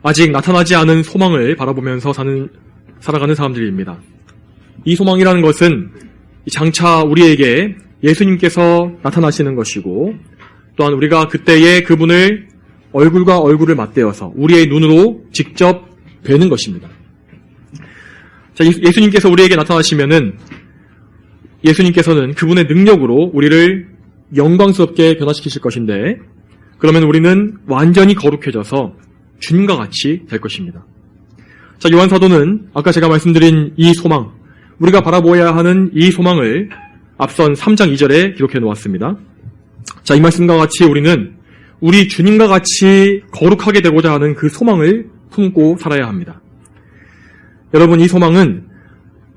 아직 나타나지 않은 소망을 바라보면서 살아가는 사람들입니다. 이 소망이라는 것은 장차 우리에게 예수님께서 나타나시는 것이고, 또한 우리가 그때에 그분을 얼굴과 얼굴을 맞대어서 우리의 눈으로 직접 뵈는 것입니다. 자, 예수님께서 우리에게 나타나시면은 예수님께서는 그분의 능력으로 우리를 영광스럽게 변화시키실 것인데, 그러면 우리는 완전히 거룩해져서 주님과 같이 될 것입니다. 자, 요한 사도는 아까 제가 말씀드린 이 소망, 우리가 바라보아야 하는 이 소망을 앞선 3장 2절에 기록해 놓았습니다. 자, 이 말씀과 같이 우리는 우리 주님과 같이 거룩하게 되고자 하는 그 소망을 품고 살아야 합니다. 여러분, 이 소망은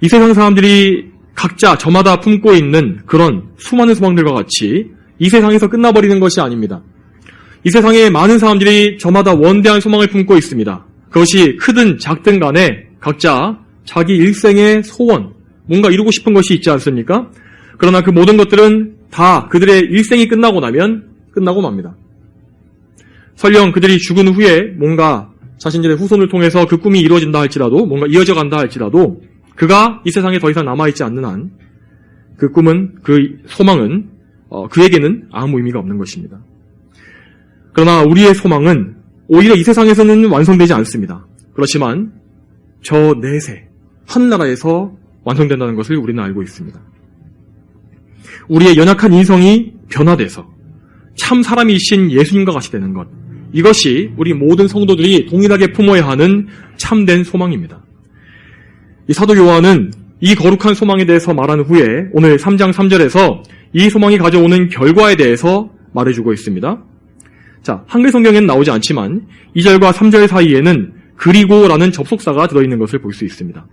이 세상 사람들이 각자 저마다 품고 있는 그런 수많은 소망들과 같이 이 세상에서 끝나버리는 것이 아닙니다. 이 세상에 많은 사람들이 저마다 원대한 소망을 품고 있습니다. 그것이 크든 작든 간에 각자 자기 일생의 소원, 뭔가 이루고 싶은 것이 있지 않습니까? 그러나 그 모든 것들은 다 그들의 일생이 끝나고 나면 끝나고 맙니다. 설령 그들이 죽은 후에 뭔가 자신들의 후손을 통해서 그 꿈이 이루어진다 할지라도, 뭔가 이어져 간다 할지라도, 그가 이 세상에 더 이상 남아있지 않는 한 그 꿈은, 그 소망은 그에게는 아무 의미가 없는 것입니다. 그러나 우리의 소망은 오히려 이 세상에서는 완성되지 않습니다. 그렇지만 저 내세 하늘나라에서 완성된다는 것을 우리는 알고 있습니다. 우리의 연약한 인성이 변화돼서 참 사람이신 예수님과 같이 되는 것, 이것이 우리 모든 성도들이 동일하게 품어야 하는 참된 소망입니다. 이 사도 요한은 이 거룩한 소망에 대해서 말한 후에 오늘 3장 3절에서 이 소망이 가져오는 결과에 대해서 말해주고 있습니다. 자, 한글 성경에는 나오지 않지만 2절과 3절 사이에는 그리고라는 접속사가 들어있는 것을 볼 수 있습니다.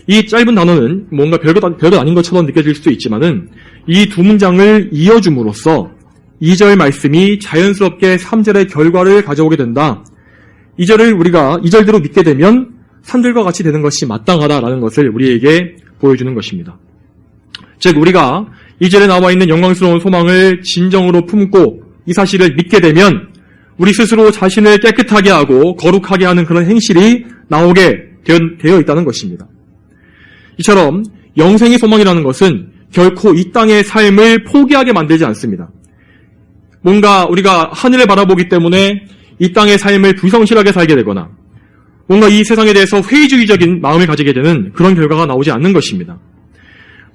이 짧은 단어는 뭔가 별것 아닌 것처럼 느껴질 수도 있지만은 이 두 문장을 이어줌으로써 2절 말씀이 자연스럽게 3절의 결과를 가져오게 된다. 2절을 우리가 2절대로 믿게 되면 3절과 같이 되는 것이 마땅하다라는 것을 우리에게 보여주는 것입니다. 즉, 우리가 2절에 나와 있는 영광스러운 소망을 진정으로 품고 이 사실을 믿게 되면 우리 스스로 자신을 깨끗하게 하고 거룩하게 하는 그런 행실이 나오게 되어 있다는 것입니다. 이처럼 영생의 소망이라는 것은 결코 이 땅의 삶을 포기하게 만들지 않습니다. 뭔가 우리가 하늘을 바라보기 때문에 이 땅의 삶을 불성실하게 살게 되거나 뭔가 이 세상에 대해서 회의주의적인 마음을 가지게 되는 그런 결과가 나오지 않는 것입니다.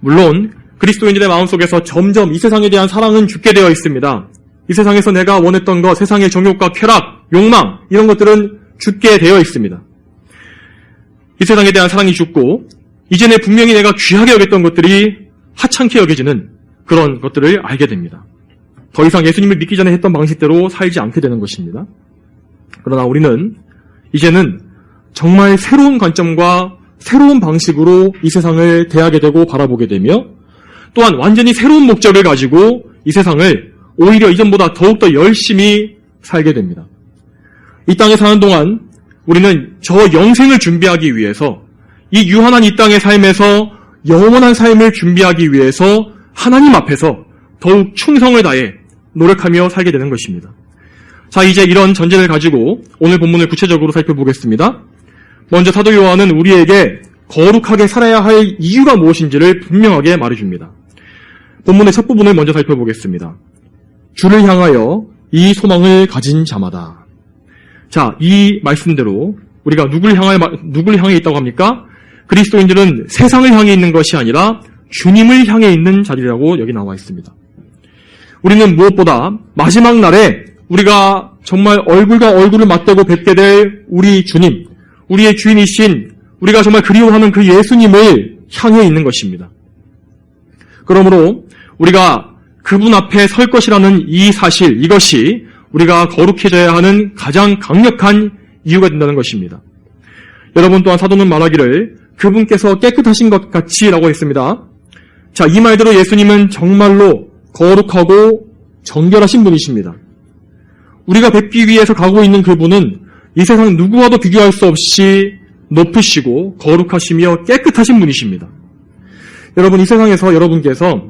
물론 그리스도인들의 마음속에서 점점 이 세상에 대한 사랑은 죽게 되어 있습니다. 이 세상에서 내가 원했던 것, 세상의 정욕과 쾌락, 욕망, 이런 것들은 죽게 되어 있습니다. 이 세상에 대한 사랑이 죽고 이전에 분명히 내가 귀하게 여겼던 것들이 하찮게 여겨지는 그런 것들을 알게 됩니다. 더 이상 예수님을 믿기 전에 했던 방식대로 살지 않게 되는 것입니다. 그러나 우리는 이제는 정말 새로운 관점과 새로운 방식으로 이 세상을 대하게 되고 바라보게 되며 또한 완전히 새로운 목적을 가지고 이 세상을 오히려 이전보다 더욱더 열심히 살게 됩니다. 이 땅에 사는 동안 우리는 저 영생을 준비하기 위해서 이 유한한 이 땅의 삶에서 영원한 삶을 준비하기 위해서 하나님 앞에서 더욱 충성을 다해 노력하며 살게 되는 것입니다. 자, 이제 이런 전제를 가지고 오늘 본문을 구체적으로 살펴보겠습니다. 먼저 사도 요한은 우리에게 거룩하게 살아야 할 이유가 무엇인지를 분명하게 말해줍니다. 본문의 첫 부분을 먼저 살펴보겠습니다. 주를 향하여 이 소망을 가진 자마다. 자, 이 말씀대로 우리가 누굴 향해 있다고 합니까? 그리스도인들은 세상을 향해 있는 것이 아니라 주님을 향해 있는 자리라고 여기 나와 있습니다. 우리는 무엇보다 마지막 날에 우리가 정말 얼굴과 얼굴을 맞대고 뵙게 될 우리 주님, 우리의 주인이신 우리가 정말 그리워하는 그 예수님을 향해 있는 것입니다. 그러므로 우리가 그분 앞에 설 것이라는 이 사실, 이것이 우리가 거룩해져야 하는 가장 강력한 이유가 된다는 것입니다. 여러분, 또한 사도는 말하기를 그분께서 깨끗하신 것 같이라고 했습니다. 자, 이 말대로 예수님은 정말로 거룩하고 정결하신 분이십니다. 우리가 뵙기 위해서 가고 있는 그분은 이 세상 누구와도 비교할 수 없이 높으시고 거룩하시며 깨끗하신 분이십니다. 여러분, 이 세상에서 여러분께서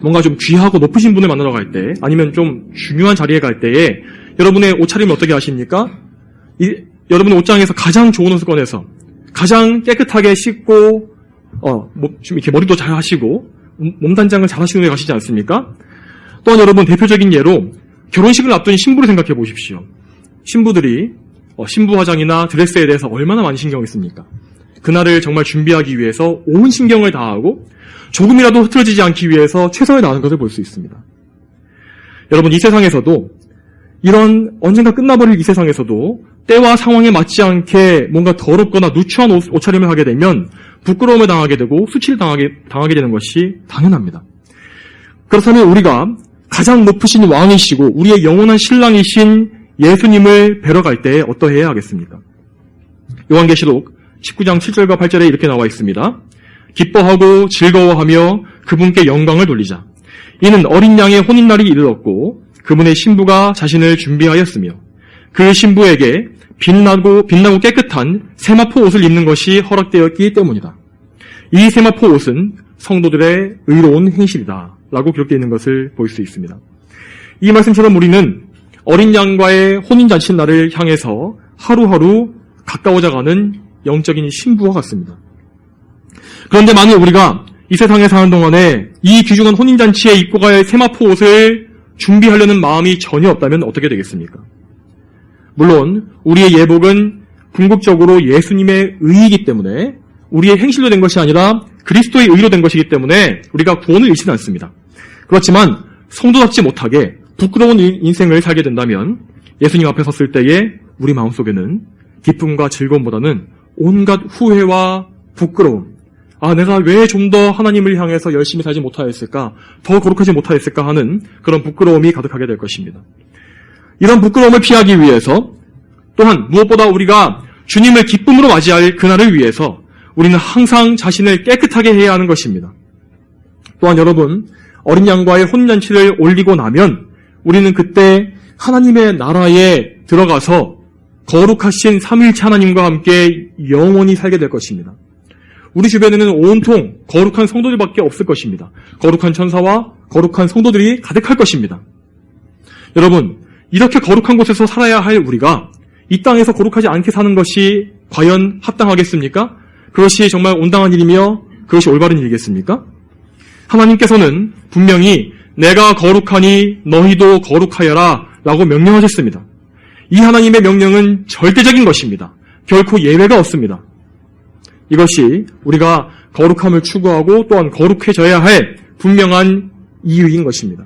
뭔가 좀 귀하고 높으신 분을 만나러 갈 때, 아니면 좀 중요한 자리에 갈 때에 여러분의 옷차림을 어떻게 하십니까? 여러분 옷장에서 가장 좋은 옷을 꺼내서 가장 깨끗하게 씻고 좀 이렇게 머리도 잘 하시고 몸단장을 잘 하시는 데 가시지 않습니까? 또한 여러분 대표적인 예로 결혼식을 앞둔 신부를 생각해 보십시오. 신부들이 신부 화장이나 드레스에 대해서 얼마나 많이 신경을 씁니까? 그날을 정말 준비하기 위해서 온 신경을 다하고 조금이라도 흐트러지지 않기 위해서 최선을 다하는 것을 볼 수 있습니다. 여러분 이 세상에서도 이런 언젠가 끝나버릴 이 세상에서도 때와 상황에 맞지 않게 뭔가 더럽거나 누추한 옷차림을 하게 되면 부끄러움을 당하게 되고 수치를 당하게 되는 것이 당연합니다. 그렇다면 우리가 가장 높으신 왕이시고 우리의 영원한 신랑이신 예수님을 뵈러 갈 때 어떠해야 하겠습니까? 요한계시록 19장 7절과 8절에 이렇게 나와 있습니다. 기뻐하고 즐거워하며 그분께 영광을 돌리자. 이는 어린 양의 혼인날이 이르렀고 그분의 신부가 자신을 준비하였으며 그 신부에게 빛나고 깨끗한 세마포 옷을 입는 것이 허락되었기 때문이다. 이 세마포 옷은 성도들의 의로운 행실이다 라고 기록되어 있는 것을 볼 수 있습니다. 이 말씀처럼 우리는 어린 양과의 혼인잔치 날을 향해서 하루하루 가까워져가는 영적인 신부와 같습니다. 그런데 만일 우리가 이 세상에 사는 동안에 이 귀중한 혼인잔치에 입고 갈 세마포 옷을 준비하려는 마음이 전혀 없다면 어떻게 되겠습니까? 물론 우리의 예복은 궁극적으로 예수님의 의이기 때문에 우리의 행실로 된 것이 아니라 그리스도의 의로 된 것이기 때문에 우리가 구원을 잃지는 않습니다. 그렇지만 성도답지 못하게 부끄러운 인생을 살게 된다면 예수님 앞에 섰을 때에 우리 마음속에는 기쁨과 즐거움보다는 온갖 후회와 부끄러움, 내가 왜 좀 더 하나님을 향해서 열심히 살지 못하였을까, 더 거룩하지 못하였을까 하는 그런 부끄러움이 가득하게 될 것입니다. 이런 부끄러움을 피하기 위해서 또한 무엇보다 우리가 주님을 기쁨으로 맞이할 그날을 위해서 우리는 항상 자신을 깨끗하게 해야 하는 것입니다. 또한 여러분, 어린 양과의 혼인잔치를 올리고 나면 우리는 그때 하나님의 나라에 들어가서 거룩하신 삼위일체 하나님과 함께 영원히 살게 될 것입니다. 우리 주변에는 온통 거룩한 성도들밖에 없을 것입니다. 거룩한 천사와 거룩한 성도들이 가득할 것입니다. 여러분, 이렇게 거룩한 곳에서 살아야 할 우리가 이 땅에서 거룩하지 않게 사는 것이 과연 합당하겠습니까? 그것이 정말 온당한 일이며 그것이 올바른 일이겠습니까? 하나님께서는 분명히 내가 거룩하니 너희도 거룩하여라 라고 명령하셨습니다. 이 하나님의 명령은 절대적인 것입니다. 결코 예외가 없습니다. 이것이 우리가 거룩함을 추구하고 또한 거룩해져야 할 분명한 이유인 것입니다.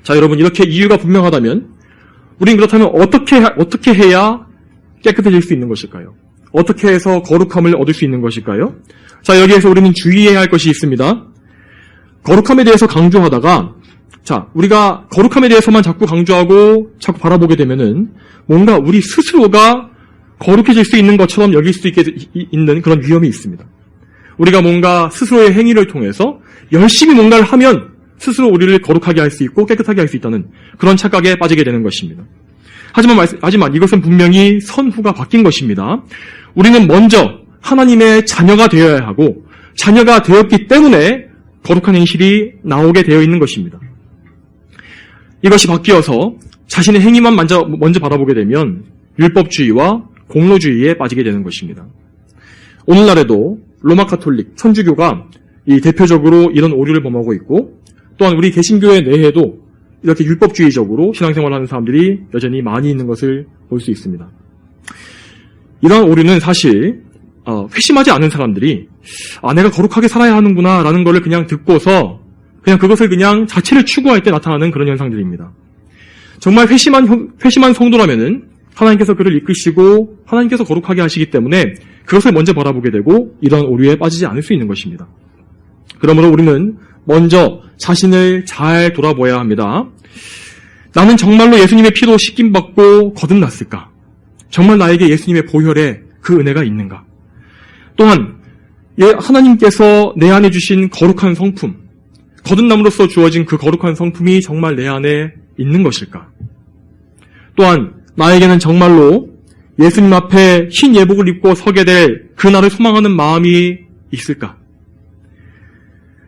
자, 여러분, 이렇게 이유가 분명하다면 우린 그렇다면 어떻게 해야 깨끗해질 수 있는 것일까요? 어떻게 해서 거룩함을 얻을 수 있는 것일까요? 자, 여기에서 우리는 주의해야 할 것이 있습니다. 거룩함에 대해서 강조하다가 우리가 거룩함에 대해서만 자꾸 강조하고 자꾸 바라보게 되면은 뭔가 우리 스스로가 거룩해질 수 있는 것처럼 여길 수 있는 그런 위험이 있습니다. 우리가 뭔가 스스로의 행위를 통해서 열심히 뭔가를 하면 스스로 우리를 거룩하게 할 수 있고 깨끗하게 할 수 있다는 그런 착각에 빠지게 되는 것입니다. 하지만 이것은 분명히 선후가 바뀐 것입니다. 우리는 먼저 하나님의 자녀가 되어야 하고 자녀가 되었기 때문에 거룩한 행실이 나오게 되어 있는 것입니다. 이것이 바뀌어서 자신의 행위만 먼저 바라보게 되면 율법주의와 공로주의에 빠지게 되는 것입니다. 오늘날에도 로마 가톨릭, 천주교가 이 대표적으로 이런 오류를 범하고 있고 또한 우리 개신교회 내에도 이렇게 율법주의적으로 신앙생활을 하는 사람들이 여전히 많이 있는 것을 볼 수 있습니다. 이러한 오류는 사실 회심하지 않은 사람들이 내가 거룩하게 살아야 하는구나 라는 것을 그냥 듣고서 그것을 자체를 추구할 때 나타나는 그런 현상들입니다. 정말 회심한 성도라면은 하나님께서 그를 이끄시고 하나님께서 거룩하게 하시기 때문에 그것을 먼저 바라보게 되고 이러한 오류에 빠지지 않을 수 있는 것입니다. 그러므로 우리는 먼저 자신을 잘 돌아보아야 합니다. 나는 정말로 예수님의 피로 씻김받고 거듭났을까? 정말 나에게 예수님의 보혈에 그 은혜가 있는가? 또한 하나님께서 내 안에 주신 거룩한 성품, 거듭남으로써 주어진 그 거룩한 성품이 정말 내 안에 있는 것일까? 또한 나에게는 정말로 예수님 앞에 흰 예복을 입고 서게 될 그날을 소망하는 마음이 있을까?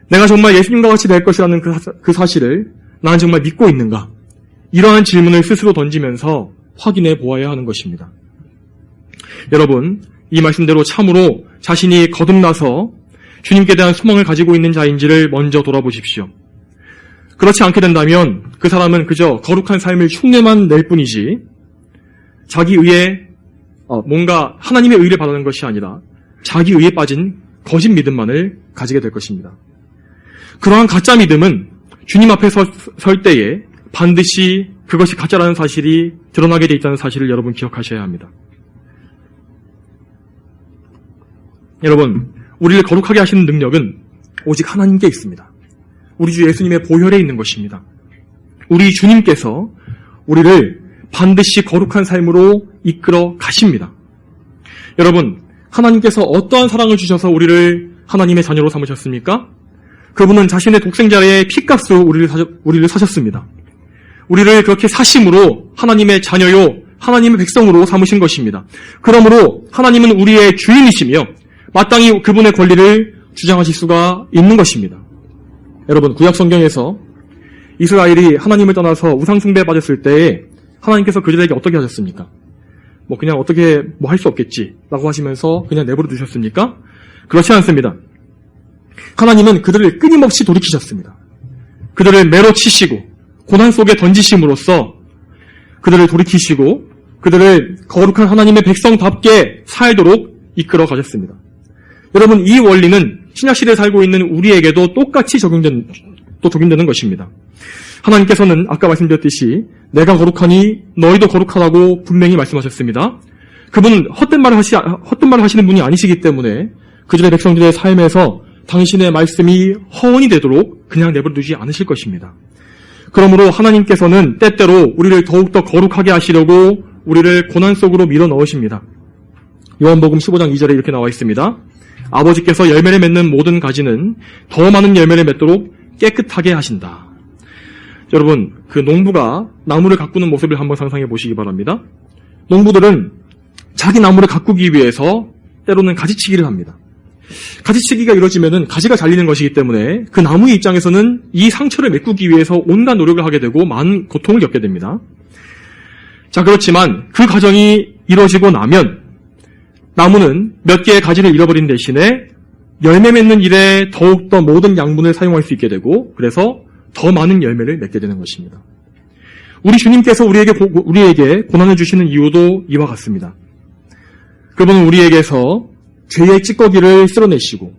내가 정말 예수님과 같이 될 것이라는 그 사실을 나는 정말 믿고 있는가? 이러한 질문을 스스로 던지면서 확인해 보아야 하는 것입니다. 여러분, 이 말씀대로 참으로 자신이 거듭나서 주님께 대한 소망을 가지고 있는 자인지를 먼저 돌아보십시오. 그렇지 않게 된다면 그 사람은 그저 거룩한 삶을 흉내만 낼 뿐이지 자기 의에 뭔가 하나님의 의를 바라는 것이 아니라 자기 의에 빠진 거짓 믿음만을 가지게 될 것입니다. 그러한 가짜 믿음은 주님 앞에 설 때에 반드시 그것이 가짜라는 사실이 드러나게 돼 있다는 사실을 여러분 기억하셔야 합니다. 여러분, 우리를 거룩하게 하시는 능력은 오직 하나님께 있습니다. 우리 주 예수님의 보혈에 있는 것입니다. 우리 주님께서 우리를 반드시 거룩한 삶으로 이끌어 가십니다. 여러분, 하나님께서 어떠한 사랑을 주셔서 우리를 하나님의 자녀로 삼으셨습니까? 그분은 자신의 독생자의 피값으로 우리를 사셨습니다. 우리를 그렇게 사심으로 하나님의 자녀요, 하나님의 백성으로 삼으신 것입니다. 그러므로 하나님은 우리의 주인이시며 마땅히 그분의 권리를 주장하실 수가 있는 것입니다. 여러분, 구약 성경에서 이스라엘이 하나님을 떠나서 우상 숭배에 빠졌을 때에 하나님께서 그들에게 어떻게 하셨습니까? 그냥 어떻게 할 수 없겠지라고 하시면서 그냥 내버려 두셨습니까? 그렇지 않습니다. 하나님은 그들을 끊임없이 돌이키셨습니다. 그들을 매로 치시고 고난 속에 던지심으로써 그들을 돌이키시고 그들을 거룩한 하나님의 백성답게 살도록 이끌어 가셨습니다. 여러분, 이 원리는 신약시대에 살고 있는 우리에게도 똑같이 적용되는 것입니다. 하나님께서는 아까 말씀드렸듯이 내가 거룩하니 너희도 거룩하라고 분명히 말씀하셨습니다. 그분은 헛된 말을 하시는 분이 아니시기 때문에 그들의 백성들의 삶에서 당신의 말씀이 허언이 되도록 그냥 내버려두지 않으실 것입니다. 그러므로 하나님께서는 때때로 우리를 더욱더 거룩하게 하시려고 우리를 고난 속으로 밀어 넣으십니다. 요한복음 15장 2절에 이렇게 나와 있습니다. 아버지께서 열매를 맺는 모든 가지는 더 많은 열매를 맺도록 깨끗하게 하신다. 여러분, 그 농부가 나무를 가꾸는 모습을 한번 상상해 보시기 바랍니다. 농부들은 자기 나무를 가꾸기 위해서 때로는 가지치기를 합니다. 가지치기가 이루어지면은 가지가 잘리는 것이기 때문에 그 나무의 입장에서는 이 상처를 메꾸기 위해서 온갖 노력을 하게 되고 많은 고통을 겪게 됩니다. 자, 그렇지만 그 과정이 이루어지고 나면 나무는 몇 개의 가지를 잃어버린 대신에 열매 맺는 일에 더욱더 모든 양분을 사용할 수 있게 되고 그래서 더 많은 열매를 맺게 되는 것입니다. 우리 주님께서 우리에게 고난을 주시는 이유도 이와 같습니다. 그분은 우리에게서 죄의 찌꺼기를 쓸어내시고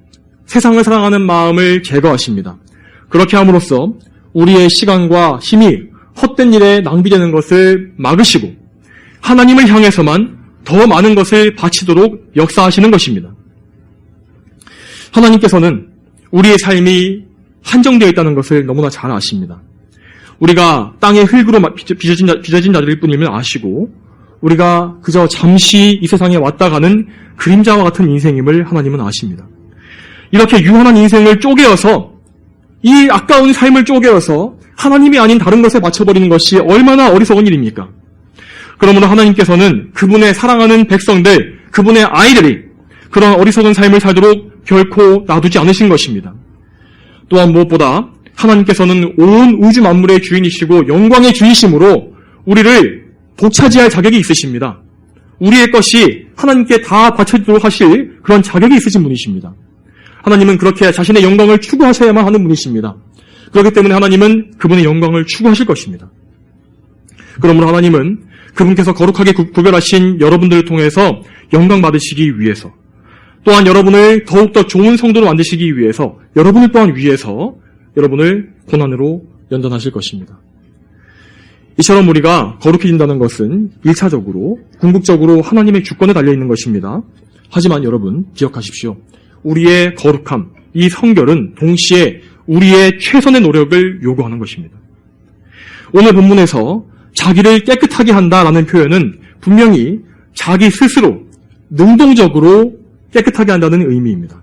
세상을 사랑하는 마음을 제거하십니다. 그렇게 함으로써 우리의 시간과 힘이 헛된 일에 낭비되는 것을 막으시고 하나님을 향해서만 더 많은 것을 바치도록 역사하시는 것입니다. 하나님께서는 우리의 삶이 한정되어 있다는 것을 너무나 잘 아십니다. 우리가 땅의 흙으로 빚어진 자들일 뿐임을 아시고 우리가 그저 잠시 이 세상에 왔다 가는 그림자와 같은 인생임을 하나님은 아십니다. 이렇게 유한한 인생을 쪼개어서 이 아까운 삶을 쪼개어서 하나님이 아닌 다른 것에 맞춰버리는 것이 얼마나 어리석은 일입니까? 그러므로 하나님께서는 그분의 사랑하는 백성들, 그분의 아이들이 그런 어리석은 삶을 살도록 결코 놔두지 않으신 것입니다. 또한 무엇보다 하나님께서는 온 우주 만물의 주인이시고 영광의 주이심으로 우리를 독차지할 자격이 있으십니다. 우리의 것이 하나님께 다 바쳐지도록 하실 그런 자격이 있으신 분이십니다. 하나님은 그렇게 자신의 영광을 추구하셔야만 하는 분이십니다. 그렇기 때문에 하나님은 그분의 영광을 추구하실 것입니다. 그러므로 하나님은 그분께서 거룩하게 구별하신 여러분들을 통해서 영광 받으시기 위해서 또한 여러분을 더욱더 좋은 성도로 만드시기 위해서 여러분을 또한 위해서 여러분을 고난으로 연단하실 것입니다. 이처럼 우리가 거룩해진다는 것은 1차적으로 궁극적으로 하나님의 주권에 달려있는 것입니다. 하지만 여러분 기억하십시오. 우리의 거룩함, 이 성결은 동시에 우리의 최선의 노력을 요구하는 것입니다. 오늘 본문에서 자기를 깨끗하게 한다라는 표현은 분명히 자기 스스로 능동적으로 깨끗하게 한다는 의미입니다.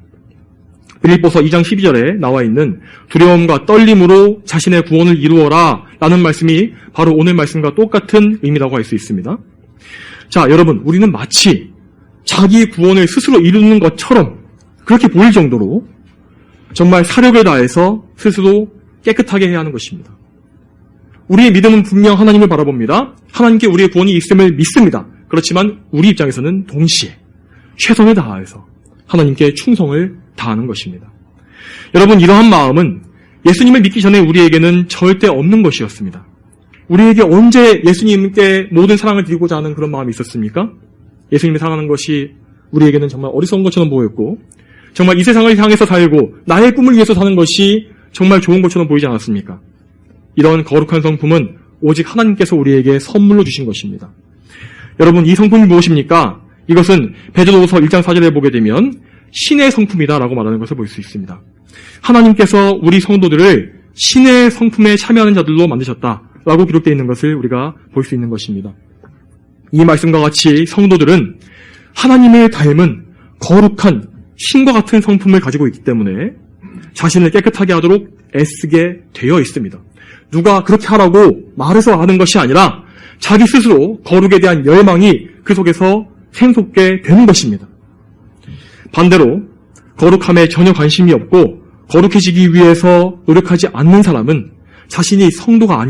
빌립보서 2장 12절에 나와 있는 두려움과 떨림으로 자신의 구원을 이루어라 라는 말씀이 바로 오늘 말씀과 똑같은 의미라고 할 수 있습니다. 자, 여러분, 우리는 마치 자기 구원을 스스로 이루는 것처럼 그렇게 보일 정도로 정말 사력을 다해서 스스로 깨끗하게 해야 하는 것입니다. 우리의 믿음은 분명 하나님을 바라봅니다. 하나님께 우리의 구원이 있음을 믿습니다. 그렇지만 우리 입장에서는 동시에 최선을 다해서 하나님께 충성을 다하는 것입니다. 여러분, 이러한 마음은 예수님을 믿기 전에 우리에게는 절대 없는 것이었습니다. 우리에게 언제 예수님께 모든 사랑을 드리고자 하는 그런 마음이 있었습니까? 예수님을 사랑하는 것이 우리에게는 정말 어리석은 것처럼 보였고, 정말 이 세상을 향해서 살고 나의 꿈을 위해서 사는 것이 정말 좋은 것처럼 보이지 않았습니까? 이런 거룩한 성품은 오직 하나님께서 우리에게 선물로 주신 것입니다. 여러분, 이 성품이 무엇입니까? 이것은 베드로후서 1장 4절에 보게 되면 신의 성품이다라고 말하는 것을 볼 수 있습니다. 하나님께서 우리 성도들을 신의 성품에 참여하는 자들로 만드셨다라고 기록되어 있는 것을 우리가 볼 수 있는 것입니다. 이 말씀과 같이 성도들은 하나님을 닮은 거룩한 신과 같은 성품을 가지고 있기 때문에 자신을 깨끗하게 하도록 애쓰게 되어 있습니다. 누가 그렇게 하라고 말해서 하는 것이 아니라 자기 스스로 거룩에 대한 열망이 그 속에서 샘솟게 되는 것입니다. 반대로 거룩함에 전혀 관심이 없고 거룩해지기 위해서 노력하지 않는 사람은 자신이 성도가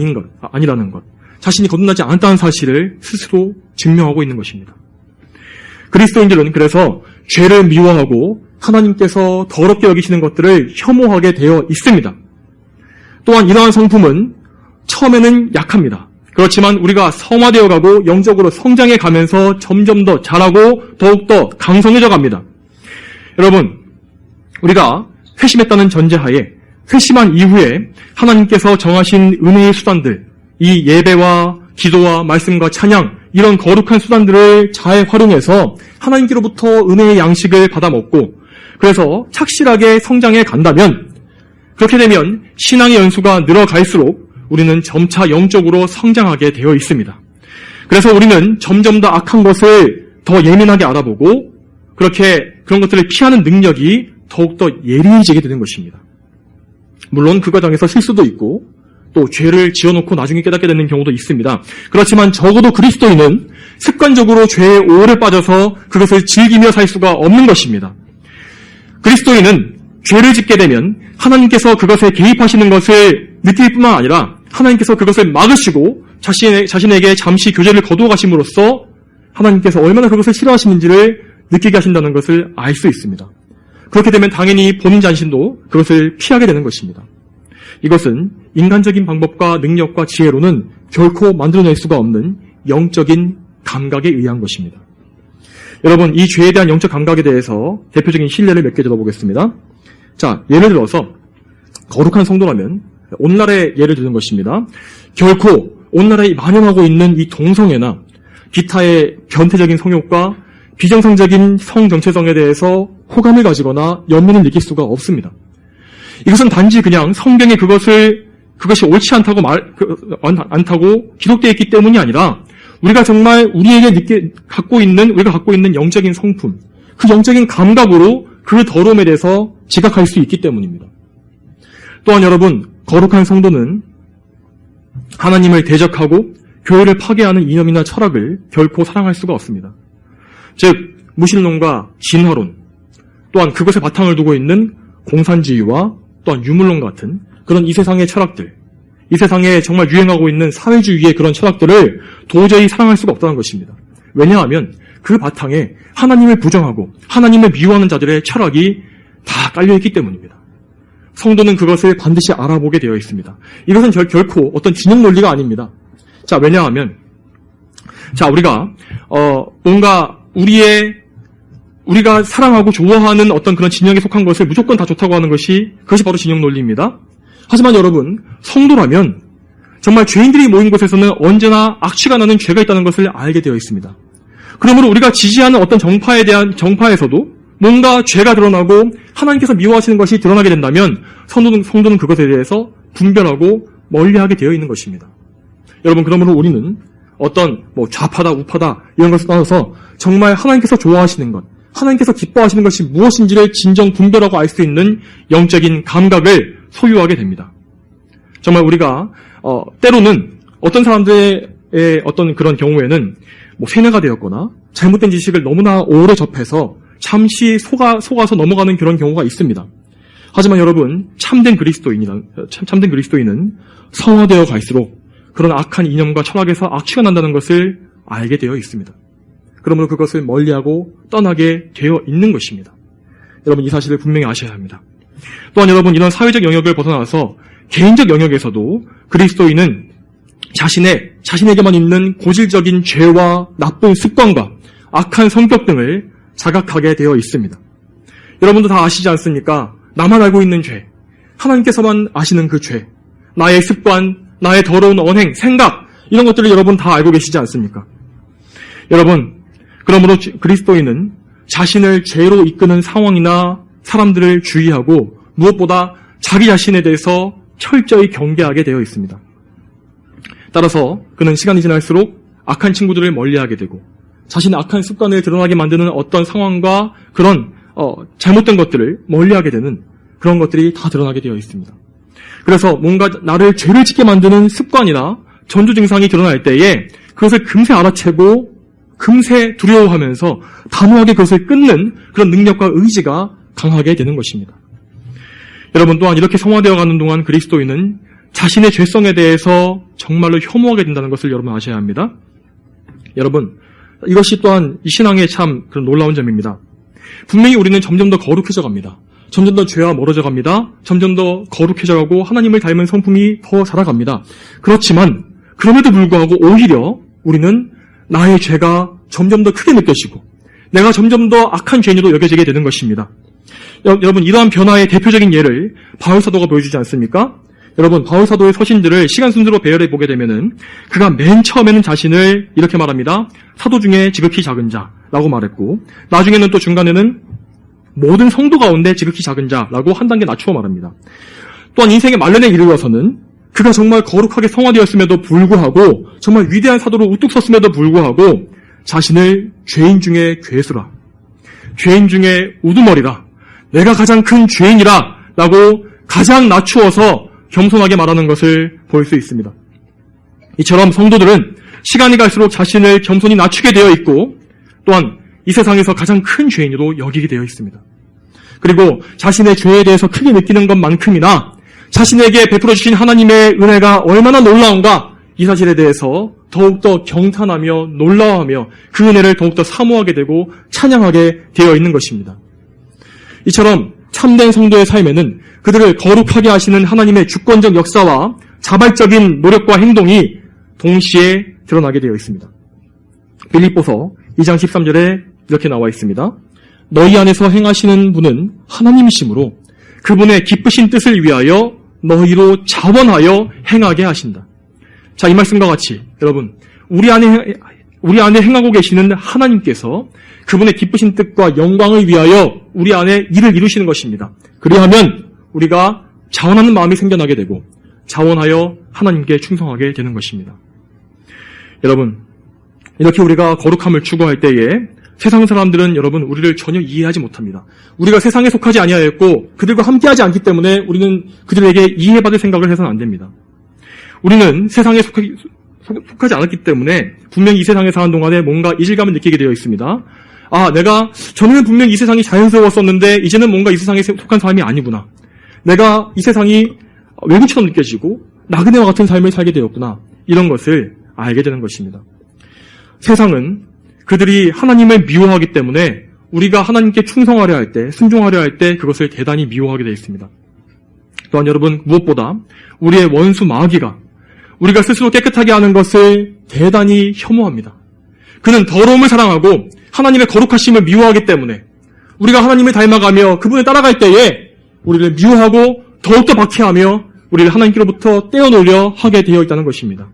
아니라는 것, 자신이 거듭나지 않았다는 사실을 스스로 증명하고 있는 것입니다. 그리스도인들은 그래서 죄를 미워하고 하나님께서 더럽게 여기시는 것들을 혐오하게 되어 있습니다. 또한 이러한 성품은 처음에는 약합니다. 그렇지만 우리가 성화되어 가고 영적으로 성장해 가면서 점점 더 자라고 더욱더 강성해져 갑니다. 여러분, 우리가 회심했다는 전제하에 회심한 이후에 하나님께서 정하신 은혜의 수단들, 이 예배와 기도와 말씀과 찬양, 이런 거룩한 수단들을 잘 활용해서 하나님께로부터 은혜의 양식을 받아 먹고 그래서 착실하게 성장해 간다면, 그렇게 되면 신앙의 연수가 늘어갈수록 우리는 점차 영적으로 성장하게 되어 있습니다. 그래서 우리는 점점 더 악한 것을 더 예민하게 알아보고 그런 것들을 피하는 능력이 더욱더 예리해지게 되는 것입니다. 물론 그 과정에서 실수도 있고 또 죄를 지어놓고 나중에 깨닫게 되는 경우도 있습니다. 그렇지만 적어도 그리스도인은 습관적으로 죄에 오래 빠져서 그것을 즐기며 살 수가 없는 것입니다. 그리스도인은 죄를 짓게 되면 하나님께서 그것에 개입하시는 것을 느낄 뿐만 아니라 하나님께서 그것을 막으시고 자신에게 잠시 교제를 거두어 가심으로써 하나님께서 얼마나 그것을 싫어하시는지를 느끼게 하신다는 것을 알 수 있습니다. 그렇게 되면 당연히 본인 자신도 그것을 피하게 되는 것입니다. 이것은 인간적인 방법과 능력과 지혜로는 결코 만들어낼 수가 없는 영적인 감각에 의한 것입니다. 여러분, 이 죄에 대한 영적 감각에 대해서 대표적인 신뢰를 몇 개 들어보겠습니다. 자, 예를 들어서 거룩한 성도라면 오늘날의 예를 드는 것입니다. 결코 오늘날에 만연하고 있는 이 동성애나 기타의 변태적인 성욕과 비정상적인 성 정체성에 대해서 호감을 가지거나 연민을 느낄 수가 없습니다. 이것은 단지 그냥 성경에 그것이 옳지 않다고 기록되어 있기 때문이 아니라 우리가 정말 우리가 갖고 있는 영적인 성품, 그 영적인 감각으로 그 더러움에 대해서 지각할 수 있기 때문입니다. 또한 여러분, 거룩한 성도는 하나님을 대적하고 교회를 파괴하는 이념이나 철학을 결코 사랑할 수가 없습니다. 즉, 무신론과 진화론, 또한 그것에 바탕을 두고 있는 공산주의와 또한 유물론 같은 그런 이 세상의 철학들, 이 세상에 정말 유행하고 있는 사회주의의 그런 철학들을 도저히 사랑할 수가 없다는 것입니다. 왜냐하면 그 바탕에 하나님을 부정하고 하나님을 미워하는 자들의 철학이 다 깔려있기 때문입니다. 성도는 그것을 반드시 알아보게 되어 있습니다. 이것은 결코 어떤 진영 논리가 아닙니다. 자, 왜냐하면 우리가 뭔가 우리가 사랑하고 좋아하는 어떤 그런 진영에 속한 것을 무조건 다 좋다고 하는 그것이 바로 진영 논리입니다. 하지만 여러분, 성도라면 정말 죄인들이 모인 곳에서는 언제나 악취가 나는 죄가 있다는 것을 알게 되어 있습니다. 그러므로 우리가 지지하는 어떤 정파에서도 뭔가 죄가 드러나고 하나님께서 미워하시는 것이 드러나게 된다면 성도는 그것에 대해서 분별하고 멀리하게 되어 있는 것입니다. 여러분, 그러므로 우리는 어떤 좌파다 우파다 이런 것을 떠나서 정말 하나님께서 좋아하시는 것, 하나님께서 기뻐하시는 것이 무엇인지를 진정 분별하고 알 수 있는 영적인 감각을 소유하게 됩니다. 정말 우리가 때로는 어떤 사람들의 어떤 그런 경우에는 세뇌가 되었거나 잘못된 지식을 너무나 오래 접해서 잠시 속아서 넘어가는 그런 경우가 있습니다. 하지만 여러분, 참된 그리스도인은 성화되어 갈수록 그런 악한 이념과 철학에서 악취가 난다는 것을 알게 되어 있습니다. 그러므로 그것을 멀리하고 떠나게 되어 있는 것입니다. 여러분, 이 사실을 분명히 아셔야 합니다. 또한 여러분, 이런 사회적 영역을 벗어나서 개인적 영역에서도 그리스도인은 자신에게만 있는 고질적인 죄와 나쁜 습관과 악한 성격 등을 자각하게 되어 있습니다. 여러분도 다 아시지 않습니까? 나만 알고 있는 죄, 하나님께서만 아시는 그 죄, 나의 습관, 나의 더러운 언행, 생각, 이런 것들을 여러분 다 알고 계시지 않습니까? 여러분, 그러므로 그리스도인은 자신을 죄로 이끄는 상황이나 사람들을 주의하고 무엇보다 자기 자신에 대해서 철저히 경계하게 되어 있습니다. 따라서 그는 시간이 지날수록 악한 친구들을 멀리하게 되고 자신의 악한 습관을 드러나게 만드는 어떤 상황과 그런 잘못된 것들을 멀리하게 되는 그런 것들이 다 드러나게 되어 있습니다. 그래서 뭔가 나를 죄를 짓게 만드는 습관이나 전조 증상이 드러날 때에 그것을 금세 알아채고 금세 두려워하면서 단호하게 그것을 끊는 그런 능력과 의지가 강하게 되는 것입니다. 여러분, 또한 이렇게 성화되어 가는 동안 그리스도인은 자신의 죄성에 대해서 정말로 혐오하게 된다는 것을 여러분 아셔야 합니다. 여러분, 이것이 또한 이 신앙의 참 그런 놀라운 점입니다. 분명히 우리는 점점 더 거룩해져 갑니다. 점점 더 죄와 멀어져 갑니다. 점점 더 거룩해져 가고 하나님을 닮은 성품이 더 자라갑니다. 그렇지만 그럼에도 불구하고 오히려 우리는 나의 죄가 점점 더 크게 느껴지고 내가 점점 더 악한 죄인으로 여겨지게 되는 것입니다. 여러분, 이러한 변화의 대표적인 예를 바울사도가 보여주지 않습니까? 여러분, 바울사도의 서신들을 시간 순서로 배열해 보게 되면은 그가 맨 처음에는 자신을 이렇게 말합니다. 사도 중에 지극히 작은 자라고 말했고, 나중에는 또 중간에는 모든 성도 가운데 지극히 작은 자라고 한 단계 낮추어 말합니다. 또한 인생의 말년에 이르러서는 그가 정말 거룩하게 성화되었음에도 불구하고 정말 위대한 사도로 우뚝 섰음에도 불구하고 자신을 죄인 중에 괴수라, 죄인 중에 우두머리라, 내가 가장 큰 죄인이라 라고 가장 낮추어서 겸손하게 말하는 것을 볼 수 있습니다. 이처럼 성도들은 시간이 갈수록 자신을 겸손히 낮추게 되어 있고 또한 이 세상에서 가장 큰 죄인으로 여기게 되어 있습니다. 그리고 자신의 죄에 대해서 크게 느끼는 것만큼이나 자신에게 베풀어 주신 하나님의 은혜가 얼마나 놀라운가, 이 사실에 대해서 더욱더 경탄하며 놀라워하며 그 은혜를 더욱더 사모하게 되고 찬양하게 되어 있는 것입니다. 이처럼 참된 성도의 삶에는 그들을 거룩하게 하시는 하나님의 주권적 역사와 자발적인 노력과 행동이 동시에 드러나게 되어 있습니다. 빌립보서 2장 13절에 이렇게 나와 있습니다. 너희 안에서 행하시는 분은 하나님이시므로 그분의 기쁘신 뜻을 위하여 너희로 자원하여 행하게 하신다. 자, 이 말씀과 같이 여러분, 우리 안에 행하고 계시는 하나님께서 그분의 기쁘신 뜻과 영광을 위하여 우리 안에 일을 이루시는 것입니다. 그리하면 우리가 자원하는 마음이 생겨나게 되고 자원하여 하나님께 충성하게 되는 것입니다. 여러분, 이렇게 우리가 거룩함을 추구할 때에 세상 사람들은 여러분 우리를 전혀 이해하지 못합니다. 우리가 세상에 속하지 아니하였고 그들과 함께하지 않기 때문에 우리는 그들에게 이해받을 생각을 해서는 안 됩니다. 우리는 세상에 속하지 않았기 때문에 분명히 이 세상에 사는 동안에 뭔가 이질감을 느끼게 되어 있습니다. 전에는 분명히 이 세상이 자연스러웠었는데 이제는 뭔가 이 세상에 속한 사람이 아니구나. 내가 이 세상이 외국처럼 느껴지고 나그네와 같은 삶을 살게 되었구나. 이런 것을 알게 되는 것입니다. 세상은 그들이 하나님을 미워하기 때문에 우리가 하나님께 충성하려 할 때, 순종하려 할 때 그것을 대단히 미워하게 되어 있습니다. 또한 여러분, 무엇보다 우리의 원수 마귀가 우리가 스스로 깨끗하게 하는 것을 대단히 혐오합니다. 그는 더러움을 사랑하고 하나님의 거룩하심을 미워하기 때문에 우리가 하나님을 닮아가며 그분을 따라갈 때에 우리를 미워하고 더욱더 박해하며 우리를 하나님께로부터 떼어놓으려 하게 되어 있다는 것입니다.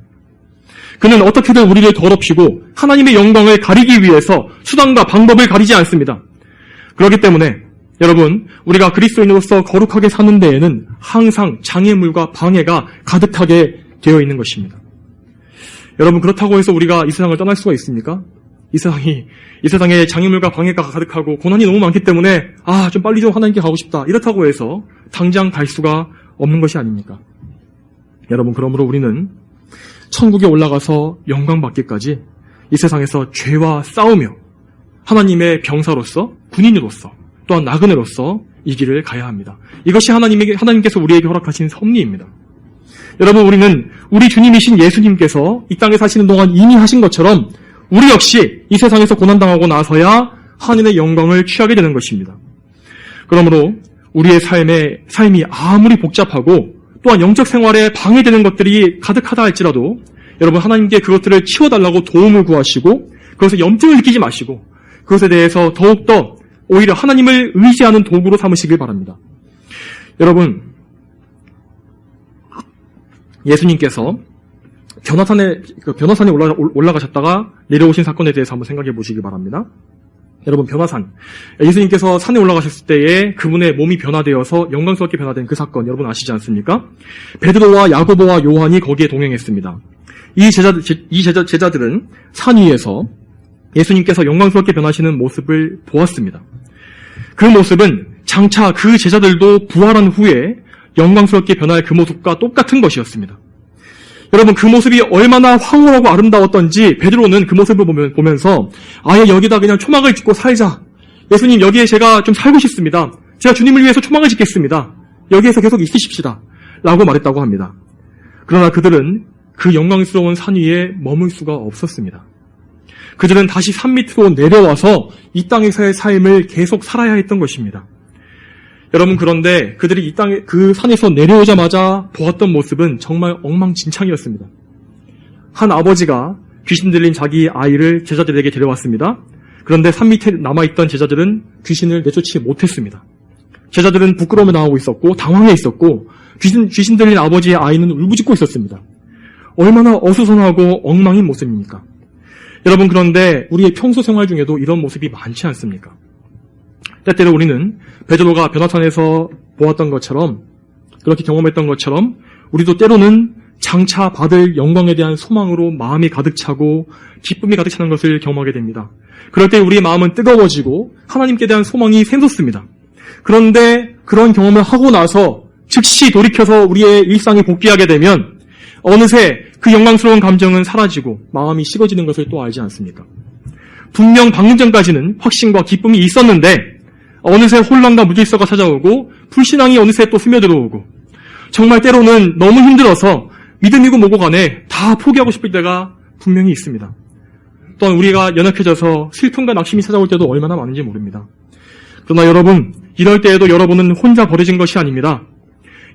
그는 어떻게든 우리를 더럽히고 하나님의 영광을 가리기 위해서 수단과 방법을 가리지 않습니다. 그렇기 때문에 여러분, 우리가 그리스도인으로서 거룩하게 사는 데에는 항상 장애물과 방해가 가득하게 되어 있는 것입니다. 여러분, 그렇다고 해서 우리가 이 세상을 떠날 수가 있습니까? 이 세상에 장애물과 방해가 가득하고 고난이 너무 많기 때문에 좀 빨리 좀 하나님께 가고 싶다, 이렇다고 해서 당장 갈 수가 없는 것이 아닙니까? 여러분, 그러므로 우리는 천국에 올라가서 영광받기까지 이 세상에서 죄와 싸우며 하나님의 병사로서, 군인으로서, 또한 나그네로서 이 길을 가야 합니다. 이것이 하나님께서 우리에게 허락하신 섭리입니다. 여러분, 우리는 우리 주님이신 예수님께서 이 땅에 사시는 동안 이미 하신 것처럼 우리 역시 이 세상에서 고난당하고 나서야 하나님의 영광을 취하게 되는 것입니다. 그러므로 우리의 삶이 아무리 복잡하고 또한 영적 생활에 방해되는 것들이 가득하다 할지라도 여러분 하나님께 그것들을 치워달라고 도움을 구하시고 그것에 염증을 느끼지 마시고 그것에 대해서 더욱더 오히려 하나님을 의지하는 도구로 삼으시길 바랍니다. 여러분, 예수님께서 변화산에 올라가셨다가 내려오신 사건에 대해서 한번 생각해 보시기 바랍니다. 여러분, 변화산. 예수님께서 산에 올라가셨을 때에 그분의 몸이 변화되어서 영광스럽게 변화된 그 사건 여러분 아시지 않습니까? 베드로와 야고보와 요한이 거기에 동행했습니다. 이 제자들은 산 위에서 예수님께서 영광스럽게 변하시는 모습을 보았습니다. 그 모습은 장차 그 제자들도 부활한 후에 영광스럽게 변할 그 모습과 똑같은 것이었습니다. 여러분, 그 모습이 얼마나 황홀하고 아름다웠던지 베드로는 그 모습을 보면서 아예 여기다 그냥 초막을 짓고 살자. 예수님, 여기에 제가 좀 살고 싶습니다. 제가 주님을 위해서 초막을 짓겠습니다. 여기에서 계속 있으십시다. 라고 말했다고 합니다. 그러나 그들은 그 영광스러운 산 위에 머물 수가 없었습니다. 그들은 다시 산 밑으로 내려와서 이 땅에서의 삶을 계속 살아야 했던 것입니다. 여러분, 그런데 그들이 그 산에서 내려오자마자 보았던 모습은 정말 엉망진창이었습니다. 한 아버지가 귀신 들린 자기 아이를 제자들에게 데려왔습니다. 그런데 산 밑에 남아있던 제자들은 귀신을 내쫓지 못했습니다. 제자들은 부끄러움에 당하고 있었고 당황해 있었고 귀신 들린 아버지의 아이는 울부짖고 있었습니다. 얼마나 어수선하고 엉망인 모습입니까? 여러분, 그런데 우리의 평소 생활 중에도 이런 모습이 많지 않습니까? 때때로 우리는 베드로가 변화산에서 보았던 것처럼 그렇게 경험했던 것처럼 우리도 때로는 장차 받을 영광에 대한 소망으로 마음이 가득 차고 기쁨이 가득 차는 것을 경험하게 됩니다. 그럴 때 우리의 마음은 뜨거워지고 하나님께 대한 소망이 샘솟습니다. 그런데 그런 경험을 하고 나서 즉시 돌이켜서 우리의 일상에 복귀하게 되면 어느새 그 영광스러운 감정은 사라지고 마음이 식어지는 것을 또 알지 않습니까? 분명 방금 전까지는 확신과 기쁨이 있었는데 어느새 혼란과 무질서가 찾아오고 불신앙이 어느새 또 스며들어오고 정말 때로는 너무 힘들어서 믿음이고 뭐고 간에 다 포기하고 싶을 때가 분명히 있습니다. 또한 우리가 연약해져서 슬픔과 낙심이 찾아올 때도 얼마나 많은지 모릅니다. 그러나 여러분, 이럴 때에도 여러분은 혼자 버려진 것이 아닙니다.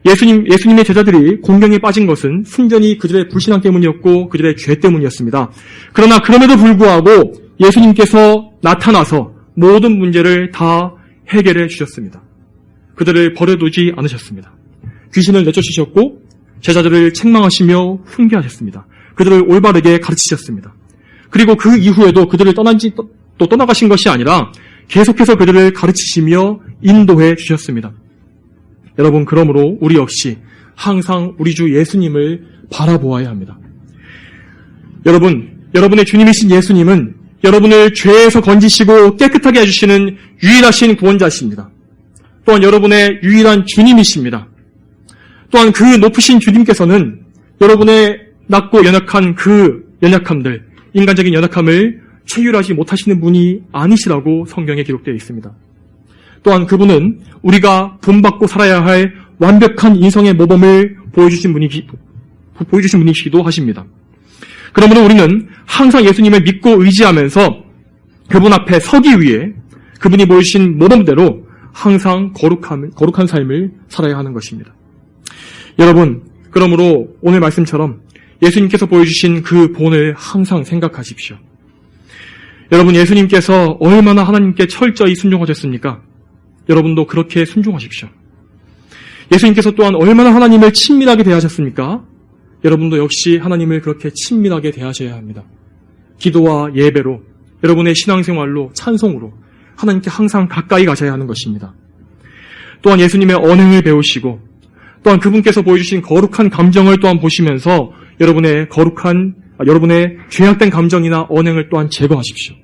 예수님의 제자들이 공경에 빠진 것은 순전히 그들의 불신앙 때문이었고 그들의 죄 때문이었습니다. 그러나 그럼에도 불구하고 예수님께서 나타나서 모든 문제를 다 해결해 주셨습니다. 그들을 버려두지 않으셨습니다. 귀신을 내쫓으셨고 제자들을 책망하시며 훈계하셨습니다. 그들을 올바르게 가르치셨습니다. 그리고 그 이후에도 그들을 떠나가신 것이 아니라 계속해서 그들을 가르치시며 인도해 주셨습니다. 여러분, 그러므로 우리 역시 항상 우리 주 예수님을 바라보아야 합니다. 여러분의 주님이신 예수님은 여러분을 죄에서 건지시고 깨끗하게 해주시는 유일하신 구원자십니다. 또한 여러분의 유일한 주님이십니다. 또한 그 높으신 주님께서는 여러분의 낮고 연약한 그 연약함들, 인간적인 연약함을 체휼하지 못하시는 분이 아니시라고 성경에 기록되어 있습니다. 또한 그분은 우리가 본받고 살아야 할 완벽한 인성의 모범을 보여주신 분이시기도 하십니다. 그러므로 우리는 항상 예수님을 믿고 의지하면서 그분 앞에 서기 위해 그분이 보여주신 모범대로 항상 거룩한 삶을 살아야 하는 것입니다. 여러분, 그러므로 오늘 말씀처럼 예수님께서 보여주신 그 본을 항상 생각하십시오. 여러분, 예수님께서 얼마나 하나님께 철저히 순종하셨습니까? 여러분도 그렇게 순종하십시오. 예수님께서 또한 얼마나 하나님을 친밀하게 대하셨습니까? 여러분도 역시 하나님을 그렇게 친밀하게 대하셔야 합니다. 기도와 예배로, 여러분의 신앙생활로, 찬송으로 하나님께 항상 가까이 가셔야 하는 것입니다. 또한 예수님의 언행을 배우시고 또한 그분께서 보여주신 거룩한 감정을 또한 보시면서 여러분의 죄악된 감정이나 언행을 또한 제거하십시오.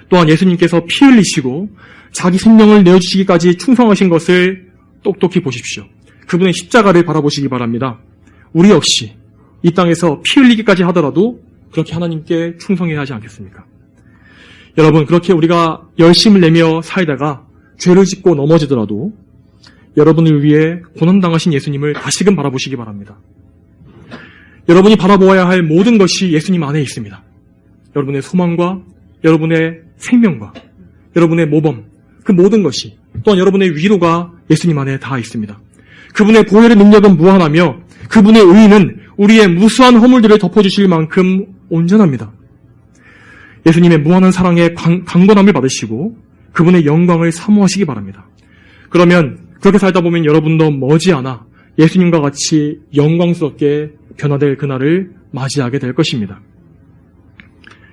또한 예수님께서 피 흘리시고 자기 생명을 내어주시기까지 충성하신 것을 똑똑히 보십시오. 그분의 십자가를 바라보시기 바랍니다. 우리 역시 이 땅에서 피 흘리기까지 하더라도 그렇게 하나님께 충성해야 하지 않겠습니까? 여러분, 그렇게 우리가 열심을 내며 살다가 죄를 짓고 넘어지더라도 여러분을 위해 고난당하신 예수님을 다시금 바라보시기 바랍니다. 여러분이 바라보아야 할 모든 것이 예수님 안에 있습니다. 여러분의 소망과 여러분의 생명과 여러분의 모범, 그 모든 것이 또한 여러분의 위로가 예수님 안에 다 있습니다. 그분의 보혈의 능력은 무한하며 그분의 의는 우리의 무수한 허물들을 덮어주실 만큼 온전합니다. 예수님의 무한한 사랑에 강건함을 받으시고 그분의 영광을 사모하시기 바랍니다. 그러면 그렇게 살다 보면 여러분도 머지않아 예수님과 같이 영광스럽게 변화될 그날을 맞이하게 될 것입니다.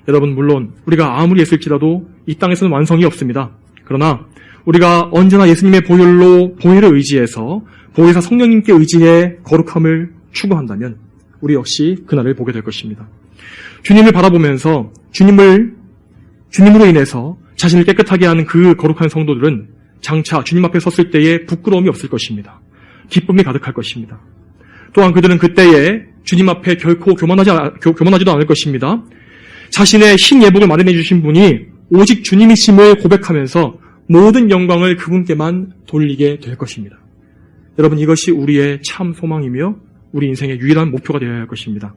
여러분, 물론 우리가 아무리 애쓸지라도 이 땅에서는 완성이 없습니다. 그러나 우리가 언제나 예수님의 보혈을 의지해서 보혜사 성령님께 의지해 거룩함을 추구한다면 우리 역시 그날을 보게 될 것입니다. 주님을 바라보면서 주님으로 인해서 자신을 깨끗하게 하는 그 거룩한 성도들은 장차 주님 앞에 섰을 때에 부끄러움이 없을 것입니다. 기쁨이 가득할 것입니다. 또한 그들은 그때에 주님 앞에 결코 교만하지도 않을 것입니다. 자신의 신예복을 마련해 주신 분이 오직 주님이심을 고백하면서 모든 영광을 그분께만 돌리게 될 것입니다. 여러분, 이것이 우리의 참 소망이며 우리 인생의 유일한 목표가 되어야 할 것입니다.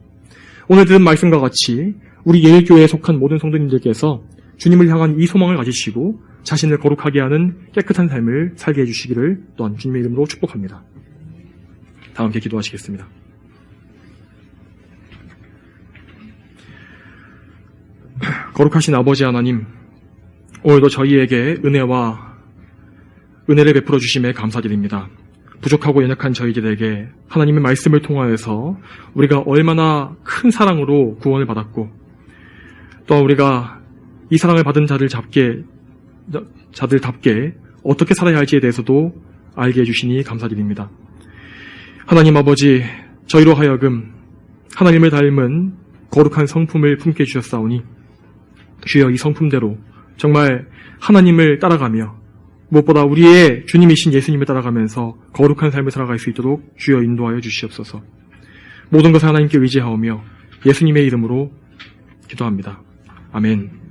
오늘 들은 말씀과 같이 우리 예일교회에 속한 모든 성도님들께서 주님을 향한 이 소망을 가지시고 자신을 거룩하게 하는 깨끗한 삶을 살게 해주시기를 또한 주님의 이름으로 축복합니다. 다 함께 기도하시겠습니다. 거룩하신 아버지 하나님, 오늘도 저희에게 은혜를 베풀어 주심에 감사드립니다. 부족하고 연약한 저희들에게 하나님의 말씀을 통하여서 우리가 얼마나 큰 사랑으로 구원을 받았고 또 우리가 이 사랑을 받은 자들답게 어떻게 살아야 할지에 대해서도 알게 해주시니 감사드립니다. 하나님 아버지, 저희로 하여금 하나님을 닮은 거룩한 성품을 품게 해주셨사오니 주여 이 성품대로 정말 하나님을 따라가며 무엇보다 우리의 주님이신 예수님을 따라가면서 거룩한 삶을 살아갈 수 있도록 주여 인도하여 주시옵소서. 모든 것을 하나님께 의지하오며 예수님의 이름으로 기도합니다. 아멘.